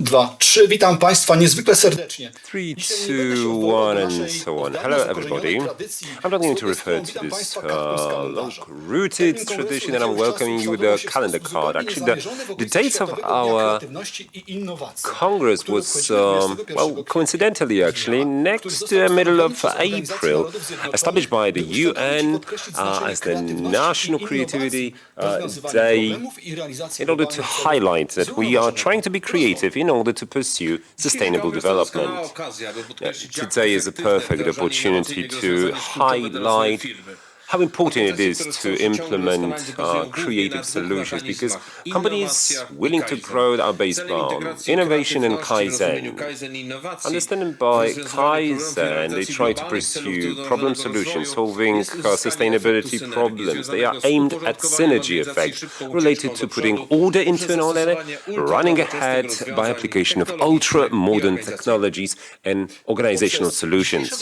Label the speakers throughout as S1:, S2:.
S1: 2, 3. Witam Państwa niezwykle serdecznie.
S2: 3, 2, 1, and so on. Hello, everybody. I'm not going to refer to this long-rooted tradition, and I'm welcoming you with a calendar card. Actually, the dates of our Congress was, well, coincidentally, actually, next to the middle of April, established by the UN as the National Creativity Day, in order to highlight that we are trying to be creative in order to pursue sustainable development. Today is a perfect opportunity to highlight how important it is to implement creative solutions, because companies willing to grow are based on innovation and Kaizen. Understanding by Kaizen, they try to pursue problem solutions, solving sustainability problems. They are aimed at synergy effects related to putting order into an order, running ahead by application of ultra-modern technologies and organizational solutions.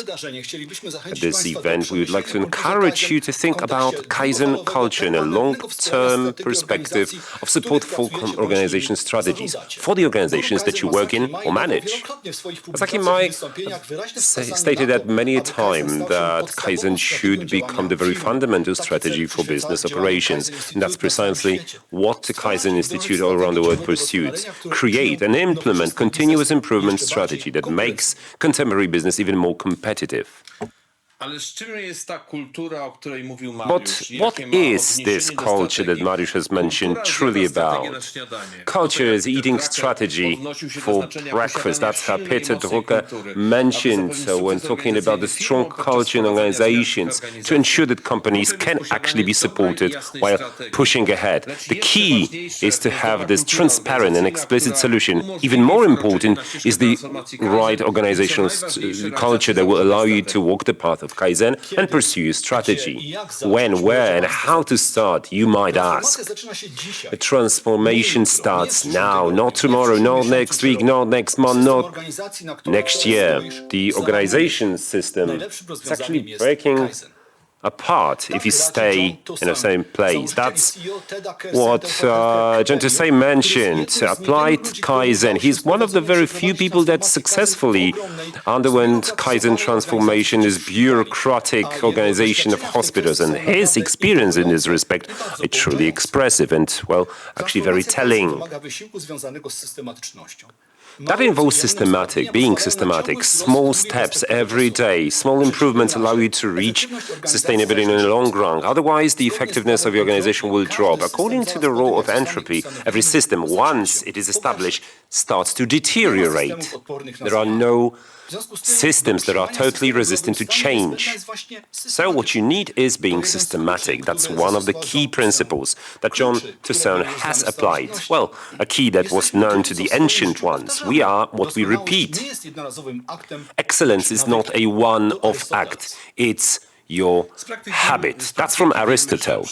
S2: At this event, we would like to encourage you to think about Kaizen culture in a long-term perspective of support for organization strategies for the organizations that you work in or manage. Asaki Mai stated that many a time that Kaizen should become the very fundamental strategy for business operations. And that's precisely what the Kaizen Institute all around the world pursues. Create and implement continuous improvement strategy that makes contemporary business even more competitive. But what is this culture that Mariusz has mentioned truly about? Culture is eating strategy for breakfast. That's how Peter Drucker mentioned when talking about the strong culture in organizations to ensure that companies can actually be supported while pushing ahead. The key is to have this transparent and explicit solution. Even more important is the right organizational culture that will allow you to walk the path of Kaizen and pursue your strategy. When, where, and how to start, you might ask. A transformation starts now, not tomorrow, not next week, not next month, not next year. The organization system is actually breaking apart if you stay in the same place. That's what John Tsai mentioned. Applied Kaizen. He's one of the very few people that successfully underwent Kaizen transformation in this bureaucratic organization of hospitals, and his experience in this respect is truly expressive and, well, actually very telling. That involves being systematic, small steps every day. Small improvements allow you to reach sustainability in the long run. Otherwise, the effectiveness of your organization will drop. According to the law of entropy, every system, once it is established, starts to deteriorate. There are no systems that are totally resistant to change. So what you need is being systematic. That's one of the key principles that John Tsai has applied. Well, a key that was known to the ancient ones. We are what we repeat. Excellence is not a one-off act. It's your habit. That's from Aristotle.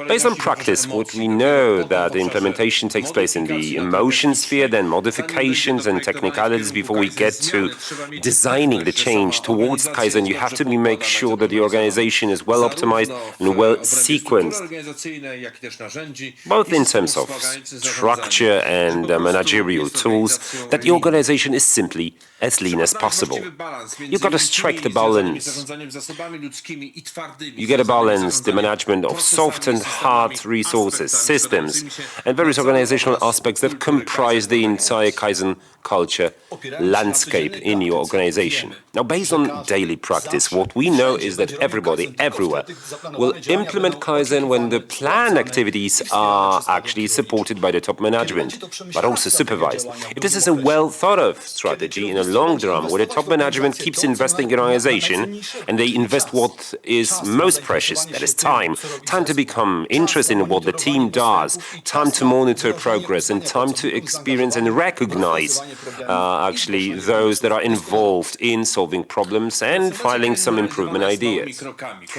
S2: Based on practice, what we know that the implementation takes place in the emotion sphere, then modifications and technicalities before we get to designing the change towards Kaizen. You have to make sure that the organization is well optimized and well sequenced, both in terms of structure and managerial tools, that the organization is simply as lean as possible. You've got to strike the balance. You get a balance, the management of soft and hard resources, systems, and various organizational aspects that comprise the entire Kaizen culture landscape in your organization. Now, based on daily practice, what we know is that everybody, everywhere, will implement Kaizen when the planned activities are actually supported by the top management, but also supervised. If this is a well-thought-of strategy in a long run, where the top management keeps investing in organization, and they invest what is most precious, that is time to become interested in what the team does, time to monitor progress, and time to experience and recognize actually those that are involved in solving problems and filing some improvement ideas.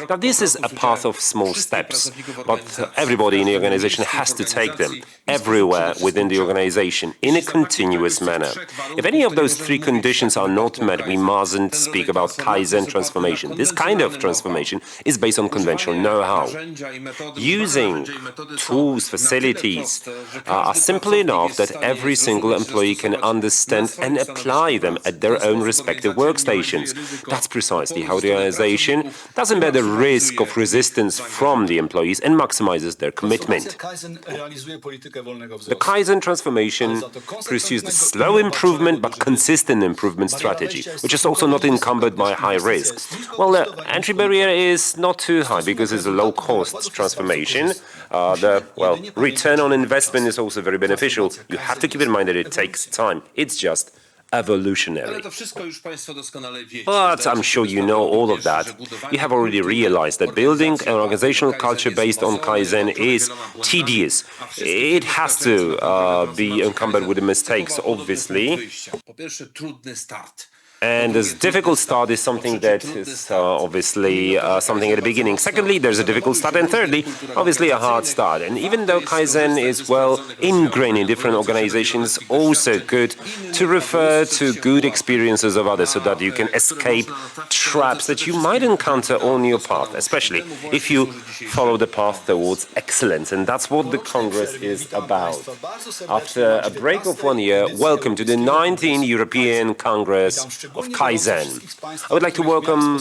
S2: Now, this is a path of small steps, but everybody in the organization has to take them everywhere within the organization in a continuous manner. If any of those three conditions are not met, we must doesn't speak about Kaizen transformation. This kind of transformation is based on conventional know-how. Using tools, facilities are simple enough that every single employee can understand and apply them at their own respective workstations. That's precisely how the organization doesn't bear the risk of resistance from the employees and maximizes their commitment. The Kaizen transformation pursues the slow improvement but consistent improvement strategy, which is also not encumbered by high risk. Well, the entry barrier is not too high because it's a low-cost transformation. Return on investment is also very beneficial. You have to keep in mind that it takes time. It's just evolutionary. But I'm sure you know all of that. You have already realized that building an organizational culture based on Kaizen is tedious. It has to be encumbered with the mistakes, obviously. And this difficult start is something that is obviously something at the beginning. Secondly, there's a difficult start. And thirdly, obviously a hard start. And even though Kaizen is well ingrained in different organizations, also good to refer to good experiences of others so that you can escape traps that you might encounter on your path, especially if you follow the path towards excellence. And that's what the Congress is about. After a break of 1 year, welcome to the 19th European Congress of Kaizen. I would like to welcome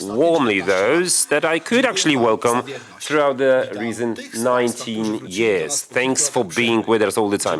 S2: warmly those that I could actually welcome throughout the recent 19 years. Thanks for being with us all the time.